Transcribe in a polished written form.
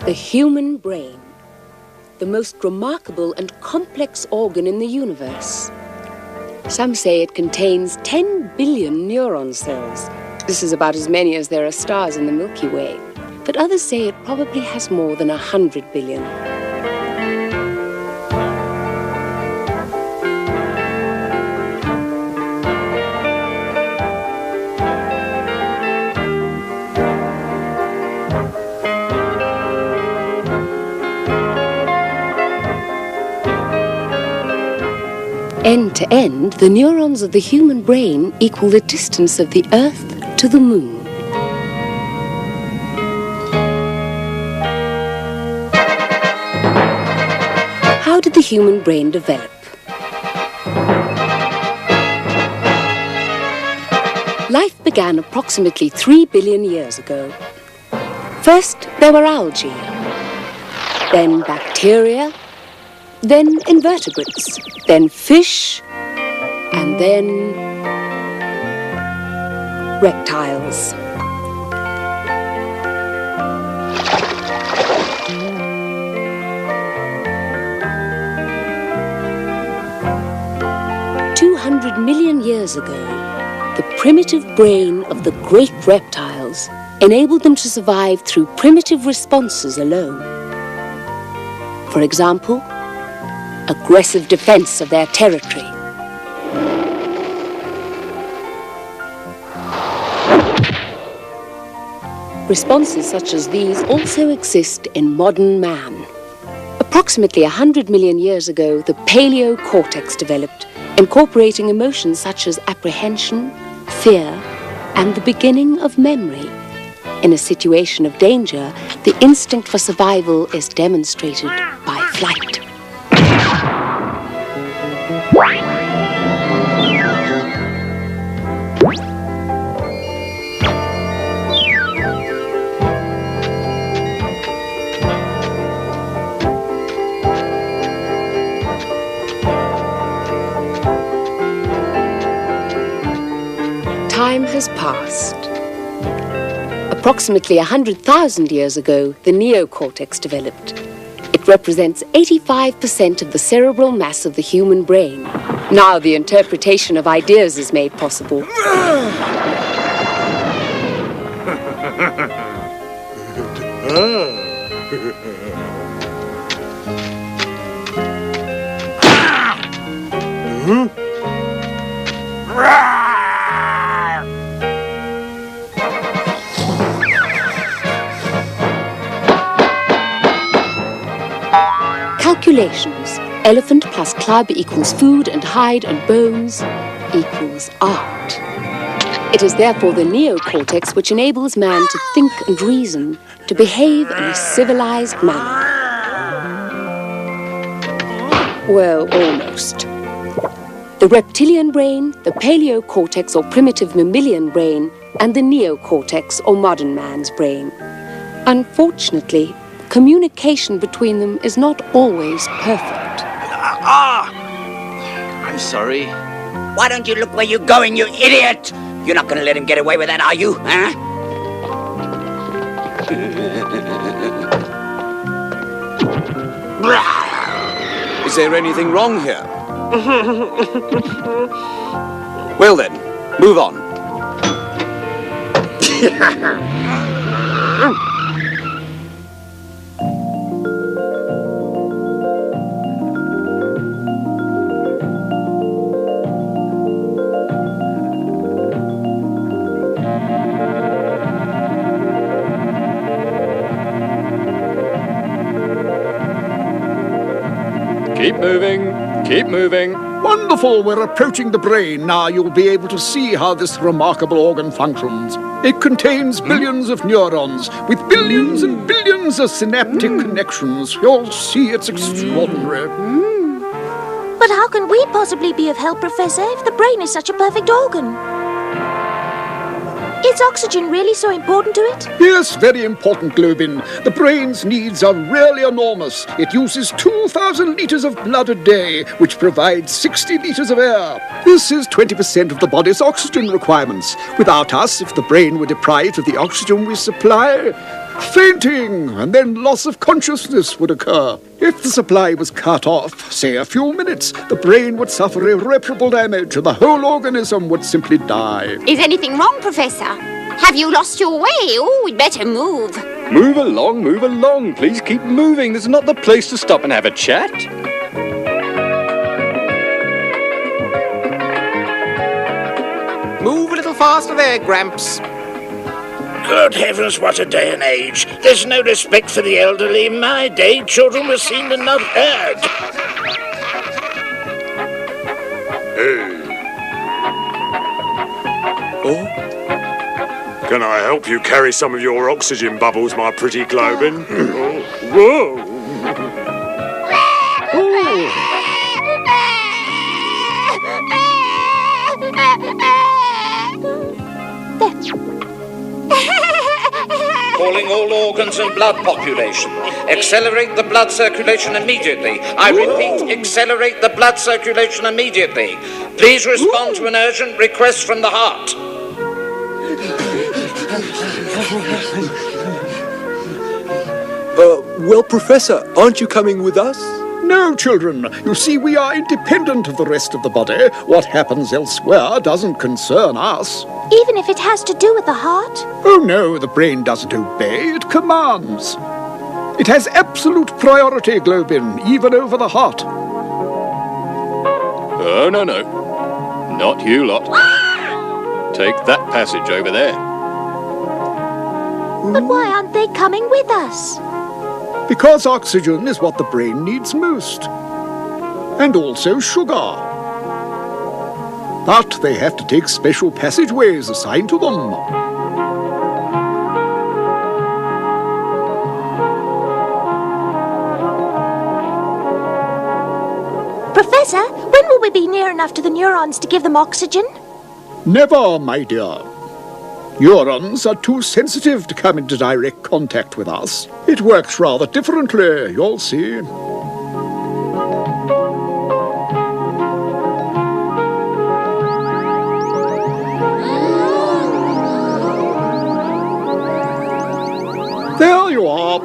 The human brain, the most remarkable and complex organ in the universe. Some say it contains 10 billion neuron cells. This is about as many as there are stars in the Milky Way. But others say it probably has more than 100 billion. End to end, the neurons of the human brain equal the distance of the Earth to the Moon. How did the human brain develop? Life began approximately 3 billion years ago. First, there were algae, then bacteria, then invertebrates, then fish, and then reptiles. "200 million years ago, the primitive brain of the great reptiles enabled them to survive through primitive responses alone. For example, aggressive defense of their territory. Responses such as these also exist in modern man. Approximately 100 million years ago, the paleocortex developed, incorporating emotions such as apprehension, fear, and the beginning of memory. In a situation of danger, the instinct for survival is demonstrated by flight. Time has passed. Approximately 100,000 years ago, the neocortex developed. It represents 85% of the cerebral mass of the human brain. Now the interpretation of ideas is made possible. Calculations. Elephant plus club equals food and hide and bones equals art. It is therefore the neocortex which enables man to think and reason, to behave in a civilized manner. Well, almost. The reptilian brain, the paleocortex or primitive mammalian brain, and the neocortex or modern man's brain. Unfortunately, communication between them is not always perfect. I'm sorry. Why don't you look where you're going, you idiot? You're not going to let him get away with that, are you? Huh? Is there anything wrong here? Well then, move on. Keep moving, keep moving. Wonderful, we're approaching the brain. Now you'll be able to see how this remarkable organ functions. It contains billions of neurons with billions and billions of synaptic connections. You'll see it's extraordinary. But how can we possibly be of help, Professor, if the brain is such a perfect organ? Is oxygen really so important to it? Yes, very important, Globin. The brain's needs are really enormous. It uses 2,000 litres of blood a day, which provides 60 litres of air. This is 20% of the body's oxygen requirements. Without us, if the brain were deprived of the oxygen we supply, Fainting, and then loss of consciousness would occur. If the supply was cut off, say a few minutes, the brain would suffer irreparable damage and the whole organism would simply die. Is anything wrong, Professor? Have you lost your way? Oh, we'd better move. Move along. Please keep moving. This is not the place to stop and have a chat. Move a little faster there, Gramps. Good heavens, what a day and age. There's no respect for the elderly. In my day, children were seen and not heard. Can I help you carry some of your oxygen bubbles, my pretty Globin? Whoa! Calling all organs and blood population. Accelerate the blood circulation immediately. I repeat, accelerate the blood circulation immediately. Please respond to an urgent request from the heart. Well, Professor, aren't you coming with us? No, children. You see, we are independent of the rest of the body. What happens elsewhere doesn't concern us. Even if it has to do with the heart? Oh, no, the brain doesn't obey. It commands. It has absolute priority, Globin, even over the heart. Oh, no. Not you lot. Take that passage over there. But why aren't they coming with us? Because oxygen is what the brain needs most. And also sugar. But they have to take special passageways assigned to them. Professor, when will we be near enough to the neurons to give them oxygen? Never, my dear. Neurons are too sensitive to come into direct contact with us. It works rather differently, you'll see. There you are.